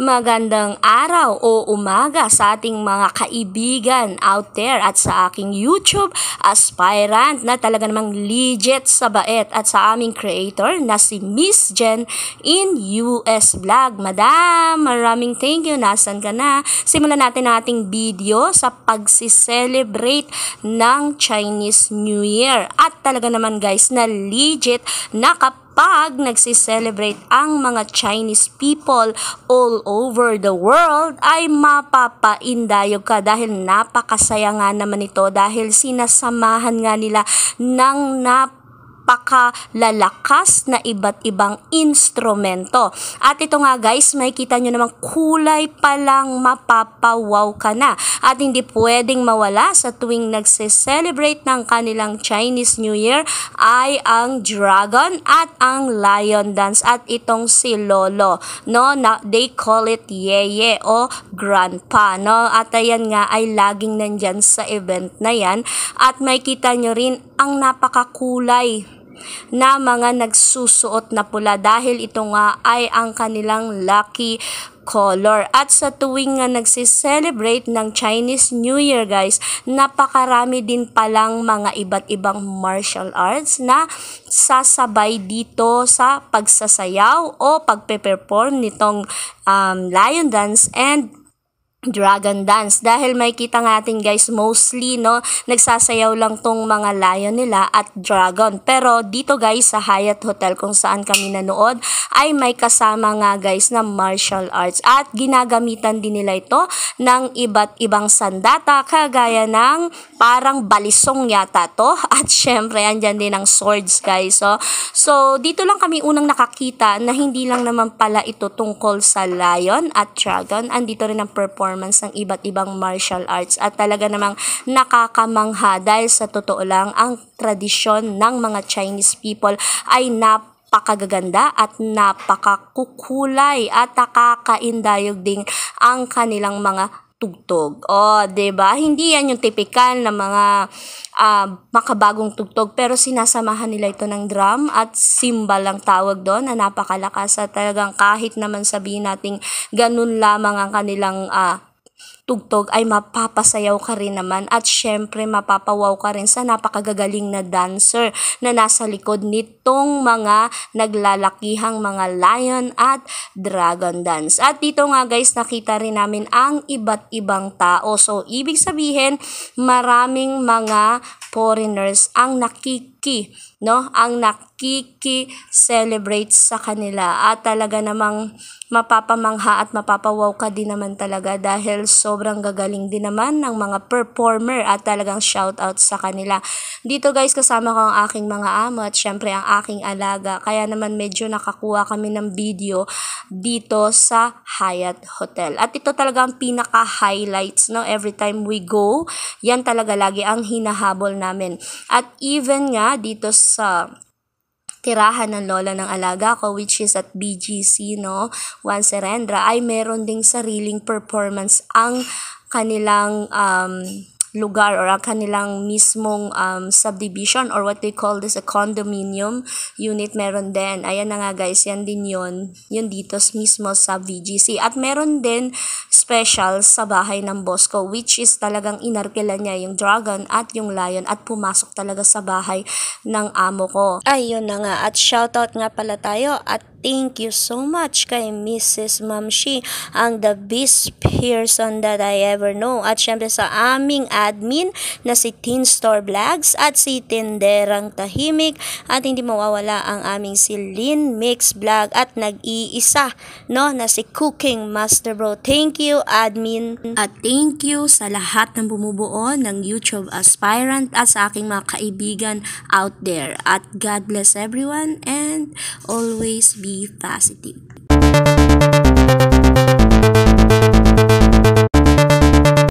Magandang araw o umaga sa ating mga kaibigan out there at sa aking YouTube aspirant na talaga namang legit sa bait at sa aming creator na si Miss Jen in US Vlog. Madam, maraming thank you. Nasaan ka na? Simulan natin ang ating video sa pagsiselebrate ng Chinese New Year. At talaga naman guys na legit na pag nagsiselebrate ang mga Chinese people all over the world ay mapapaindayog ka dahil napakasaya nga naman ito dahil sinasamahan nga nila ng napakalalakas na iba't ibang instrumento. At ito nga guys, makikita nyo namang kulay pa lang mapapawaw ka na. At hindi pwedeng mawala sa tuwing nagse-celebrate ng kanilang Chinese New Year ay ang dragon at ang lion dance. At itong si Lolo, no, they call it Yeye o Grandpa, no. At ayan nga ay laging nandyan sa event na yan. At makikita nyo rin ang napakakulay na mga nagsusuot na pula dahil ito nga ay ang kanilang lucky color. At sa tuwing nga nagsiselebrate ng Chinese New Year guys, napakarami din palang mga iba't ibang martial arts na sasabay dito sa pagsasayaw o pagpe-perform nitong lion dance and dragon dance. Dahil makikita natin guys, mostly no, nagsasayaw lang tong mga lion nila at dragon. Pero dito guys sa Hyatt Hotel kung saan kami nanood ay may kasama nga guys na martial arts. At ginagamitan din nila ito ng iba't ibang sandata kagaya ng parang balisong yata to. At syempre andyan din ang swords guys. So dito lang kami unang nakakita na hindi lang naman pala ito tungkol sa lion at dragon. Andito rin ang performance ng iba't ibang martial arts at talaga namang nakakamangha dahil sa totoo lang ang tradisyon ng mga Chinese people ay napakagaganda at napakakukulay at nakakaindayog din ang kanilang mga tugtog. O, 'di ba? Hindi yan yung typical na mga makabagong tugtog pero sinasamahan nila ito ng drum at cymbal ang tawag doon na napakalakas at talagang kahit naman sabihin nating ganun lamang ang kanilang tugtog ay mapapasayaw ka rin naman at syempre mapapawaw ka rin sa napakagagaling na dancer na nasa likod nitong mga naglalakihang mga lion at dragon dance. At dito nga guys, nakita rin namin ang iba't ibang tao. So ibig sabihin maraming mga foreigners ang nakiki-celebrate sa kanila at talaga namang mapapamangha at mapapawaw ka din naman talaga dahil sobrang gagaling din naman ng mga performer at talagang shout out sa kanila. Dito guys, kasama ko ang aking mga amo at syempre ang aking alaga, kaya naman medyo nakakuha kami ng video dito sa Hyatt Hotel. At ito talaga ang pinaka-highlights, no, every time we go, yan talaga lagi ang hinahabol namin. At even nga dito sa tirahan ng lola ng alaga ko which is at BGC, no, Juan Serendra, ay meron ding sariling performance ang kanilang lugar or ang kanilang mismong subdivision or what they call this a condominium unit. Meron din, ayan na nga guys, yan din yun dito mismo sa VGC. At meron din special sa bahay ng boss ko which is talagang inarkila niya yung dragon at yung lion at pumasok talaga sa bahay ng amo ko. Ayun na nga, at shoutout nga pala tayo at thank you so much kay Mrs. Mamshi, ang the best person that I ever know. At syempre sa aming admin na si Teen Store Vlogs at si Tinderang Tahimik at hindi mawawala ang aming si Lynn Mix Vlog at nag-iisa, no, na si Cooking Master Bro. Thank you admin at thank you sa lahat ng bumubuo ng YouTube aspirant at sa aking mga kaibigan out there. At God bless everyone and always be positive.